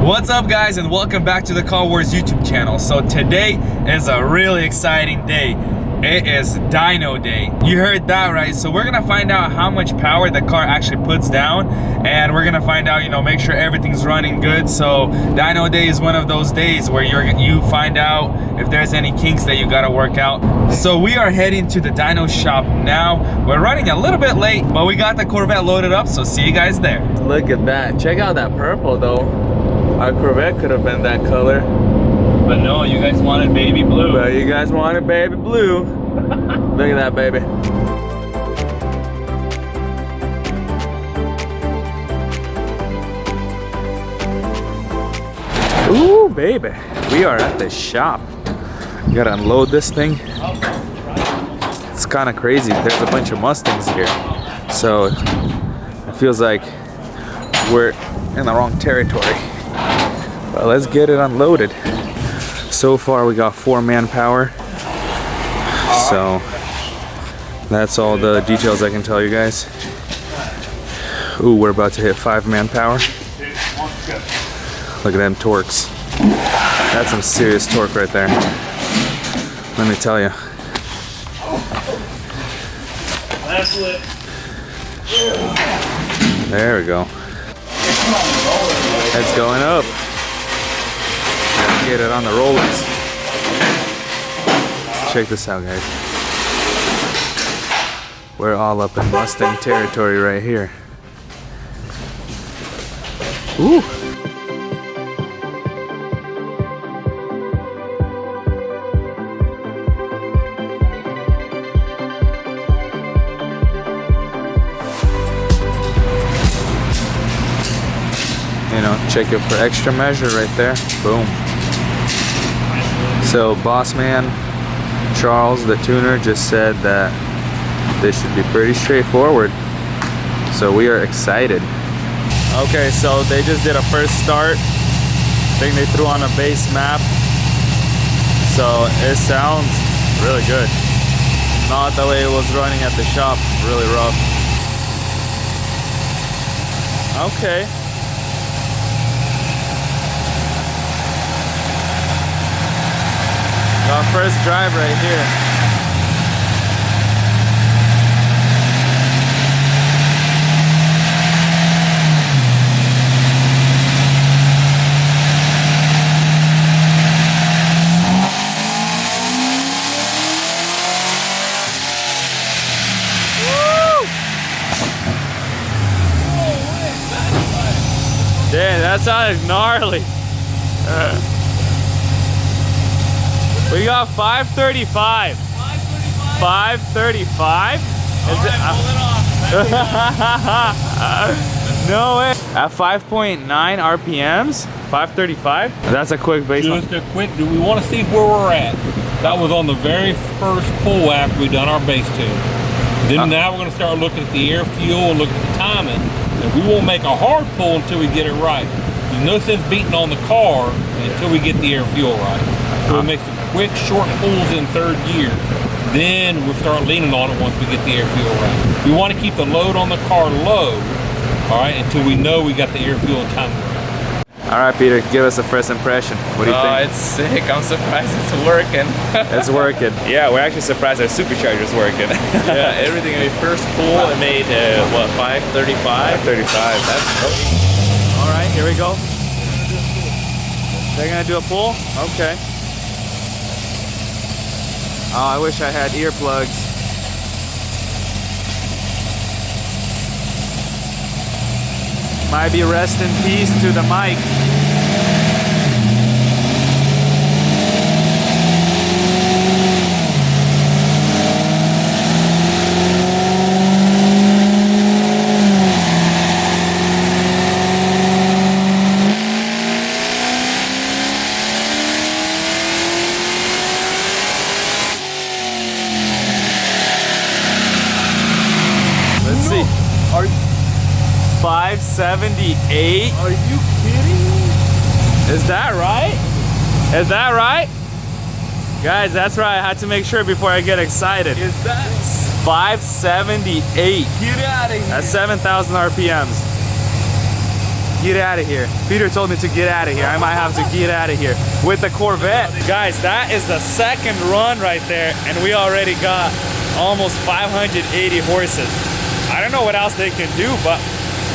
What's up guys, and welcome back to the Car Wars YouTube channel. So today is a really exciting day. It is dyno day. You heard that right. So we're gonna find out how much power the car actually puts down, and we're gonna find out, make sure everything's running good. So dyno day is one of those days where you find out if there's any kinks that you gotta work out. So we are heading to the dyno shop now. We're running a little bit late, but we got the Corvette loaded up, so see you guys there. Look at that. Check out that purple though. Our Corvette could have been that color. But no, you guys wanted baby blue. Well, you guys wanted baby blue. Look at that, baby. Ooh, baby. We are at the shop. You gotta unload this thing. It's kind of crazy. There's a bunch of Mustangs here. So it feels like we're in the wrong territory. But let's get it unloaded. So far we got 4 manpower. So that's all the details I can tell you guys. Ooh, we're about to hit 5 manpower. Look at them torques. That's some serious torque right there. Let me tell you. There we go. It's going up. Let's get it on the rollers. Check this out, guys. We're all up in Mustang territory right here. Ooh. Check it for extra measure right there. Boom. So boss man Charles, the tuner, just said that this should be pretty straightforward. So we are excited. Okay, so they just did a first start. I think they threw on a base map. So it sounds really good. Not the way it was running at the shop, really rough. Okay. Our first drive right here. Woo! Damn, that sounded gnarly. We got 535. 535? No way. At 5.9 RPMs? 535? That's a quick baseline. Just a quick, do we want to see where we're at? That was on the very first pull after we done our base tune. Then now we're going to start looking at the air fuel and looking at the timing. And we won't make a hard pull until we get it right. There's no sense beating on the car until we get the air fuel right. So we'll make some quick, short pulls in third gear. Then we'll start leaning on it once we get the air fuel right. We want to keep the load on the car low, all right, until we know we got the air fuel and timing right. All right, Peter, give us a first impression. What do you think? It's sick. I'm surprised it's working. It's working. Yeah, we're actually surprised our supercharger's working. Yeah, everything we first pull, it made, what, 535? 535. That's cool. All right, here we go. They're gonna do a pull? Okay. Oh, I wish I had earplugs. Might be rest in peace to the mic. Let's see. 578? Are you kidding me? Is that right? Is that right? Guys, that's right. I had to make sure before I get excited. Is that 578? Get out of here. That's 7,000 RPMs. get out of here. Peter told me to get out of here. I might have to get out of here with the Corvette. Guys, that is the second run right there, and we already got almost 580 horses. I don't know what else they can do, but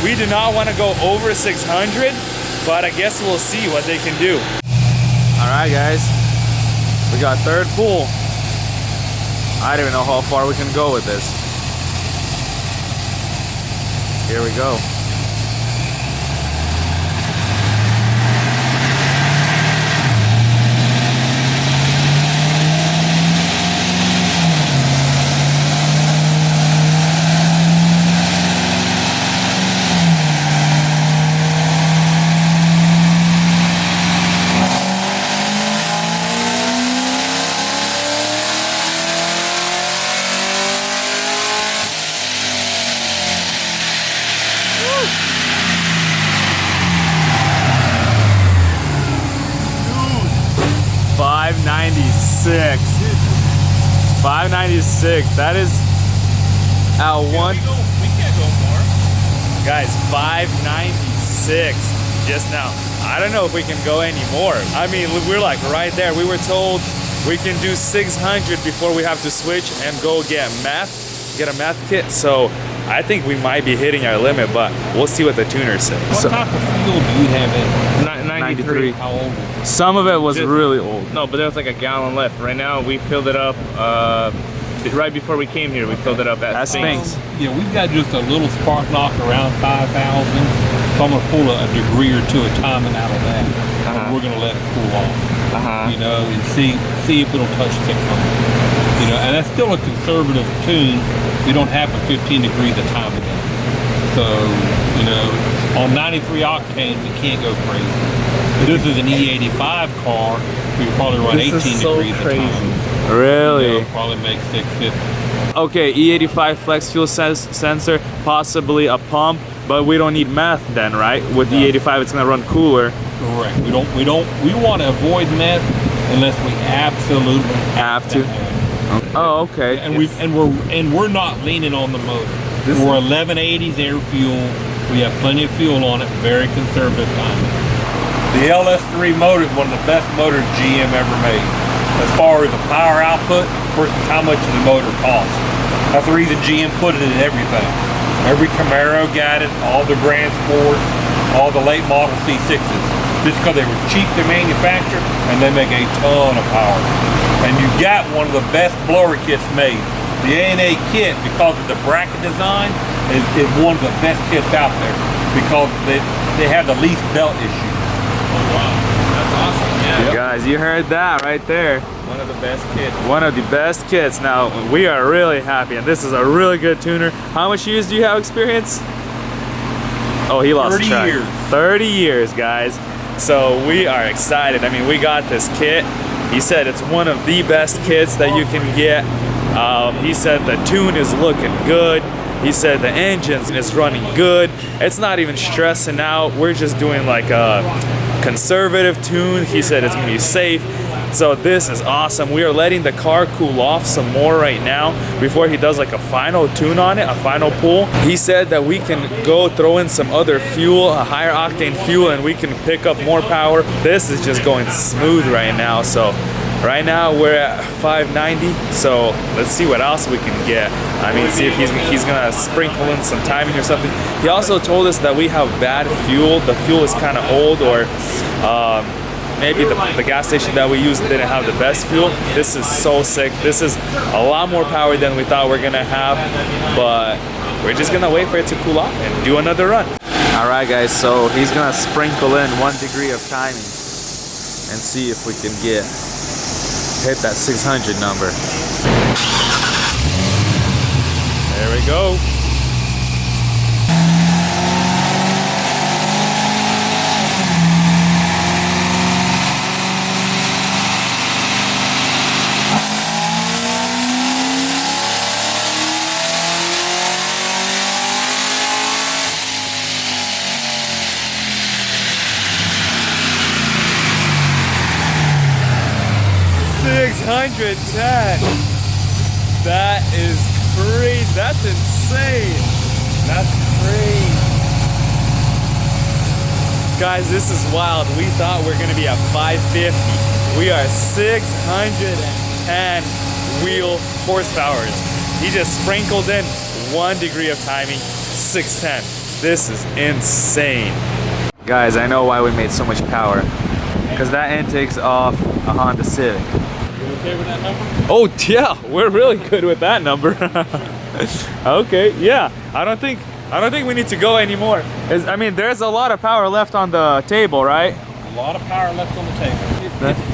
we do not want to go over 600, but I guess we'll see what they can do. All right, guys, we got third pull. I don't even know how far we can go with this. Here we go. $596. That is our one. We can't go more. Guys, $596 just now. I don't know if we can go any more. I mean, we're like right there. We were told we can do 600 before we have to switch and go get a meth kit. So I think we might be hitting our limit, but we'll see what the tuner says. What type of fuel do you have in? 93. How old? Some of it was really old. No, but there was like a gallon left. Right now, we filled it up. Right before we came here, we filled it up at Sphinx. Yeah, we've got just a little spark knock around 5,000. So I'm gonna pull a degree or two of timing out of that. And we're gonna let it cool off. You know, and see if it'll touch 600. You know, and that's still a conservative tune. We don't have a 15 degrees of timing in it. So, you know, on 93 octane, we can't go crazy. If this is an E85 car, we probably run 18 degrees of timing. Really? You know, probably make 650. Okay, E85 flex fuel sensor, possibly a pump, but we don't need meth then, right? With E85, it's gonna run cooler. Correct. We want to avoid meth unless we absolutely have to. Oh, okay. And we're not leaning on the motor. We're 1180s air fuel. We have plenty of fuel on it. Very conservative timing. The LS3 motor is one of the best motors GM ever made. As far as the power output versus how much the motor costs. That's the reason GM put it in everything. Every Camaro got it, all the Grand Sports, all the late model C6s. Just because they were cheap to manufacture and they make a ton of power. And you got one of the best blower kits made. The A&A kit, because of the bracket design, is one of the best kits out there because they have the least belt issues. Oh wow, that's awesome. Yeah. Yep. Guys, you heard that right there. One of the best kits. One of the best kits. Now, we are really happy, and this is a really good tuner. How much years do you have experience? Oh, he lost 30 track. years. 30 years, guys. So we are excited. I mean, we got this kit. He said it's one of the best kits that you can get. He said the tune is looking good. He said the engine is running good. It's not even stressing out. We're just doing like a conservative tune. He said it's gonna be safe. So this is awesome. We are letting the car cool off some more right now before he does like a final tune on it, a final pull. He said that we can go throw in some other fuel, a higher octane fuel, and we can pick up more power. This is just going smooth right now. So right now we're at 590. So let's see what else we can get. I mean, see if he's gonna sprinkle in some timing or something. He also told us that we have bad fuel. The fuel is kind of old, or maybe the gas station that we used didn't have the best fuel. This is so sick. This is a lot more power than we thought we're gonna have, but we're just gonna wait for it to cool off and do another run. All right, guys, so he's gonna sprinkle in 1 degree of timing and see if we can hit that 600 number. There we go. That is crazy. That's insane. That's crazy. Guys, this is wild. We thought we were gonna be at 550. We are 610 wheel horsepower. He just sprinkled in 1 degree of timing, 610. This is insane. Guys, I know why we made so much power. Because that intake's off a Honda Civic. You okay with that number? Oh yeah, we're really good with that number. Okay, yeah. I don't think we need to go anymore. I mean, there's a lot of power left on the table, right? A lot of power left on the table.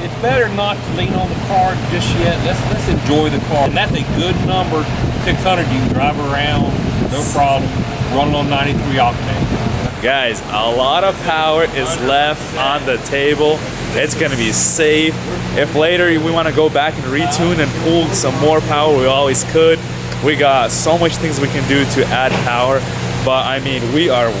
It's better not to lean on the car just yet. Let's enjoy the car. And that's a good number. 600, you can drive around, no problem. Running on 93 octane. Guys, a lot of power is left on the table. It's gonna be safe. If later we wanna go back and retune and pull some more power, we always could. We got so much things we can do to add power, but I mean, we are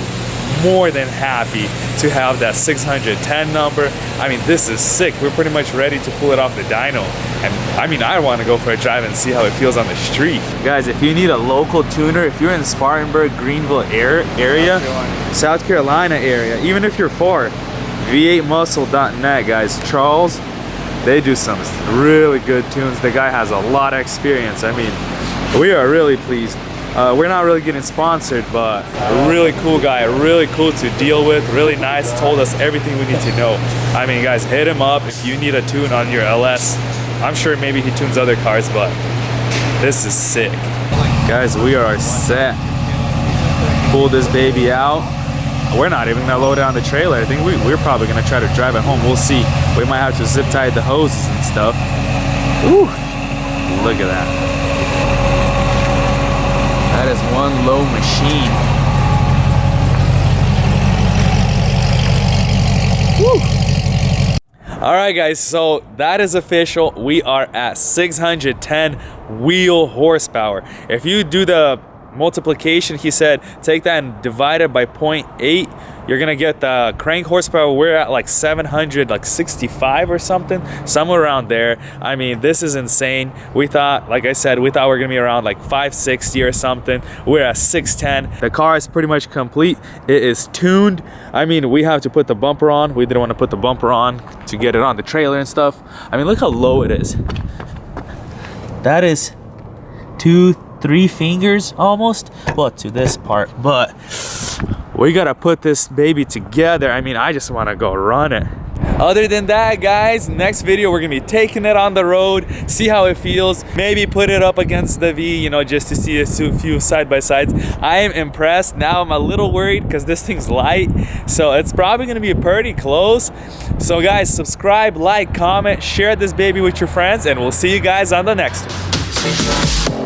more than happy to have that 610 number. I mean, this is sick. We're pretty much ready to pull it off the dyno. And I mean, I want to go for a drive and see how it feels on the street. Guys, if you need a local tuner, if you're in Spartanburg, Greenville area, South Carolina area, even if you're far, v8muscle.net, guys. Charles, they do some really good tunes. The guy has a lot of experience. I mean, we are really pleased. We're not really getting sponsored, but a really cool guy, really cool to deal with, really nice, told us everything we need to know. I mean, guys, hit him up if you need a tune on your LS. I'm sure maybe he tunes other cars, but this is sick. Guys, we are set. Pull this baby out. We're not even gonna load it on the trailer. I think we're probably gonna try to drive it home. We'll see. We might have to zip tie the hoses and stuff. Ooh, look at that. That is one low machine. Woo! All right, guys, so that is official. We are at 610 wheel horsepower. If you do the multiplication, he said, take that and divide it by 0.8, you're gonna get the crank horsepower. We're at like 765 or something, somewhere around there. I mean, this is insane. We thought, like I said, we thought we were gonna be around like 560 or something. We're at 610. The car is pretty much complete. It is tuned. I mean, we have to put the bumper on. We didn't want to put the bumper on to get it on the trailer and stuff. I mean, look how low it is. That is 2-3 fingers almost, well, to this part, but we gotta put this baby together. I mean, I just want to go run it. Other than that, guys, next video we're gonna be taking it on the road, see how it feels, maybe put it up against the V, you know, just to see a few side-by-sides. I am impressed. Now I'm a little worried because this thing's light, so it's probably gonna be pretty close. So guys, subscribe, like, comment, share this baby with your friends, and we'll see you guys on the next one.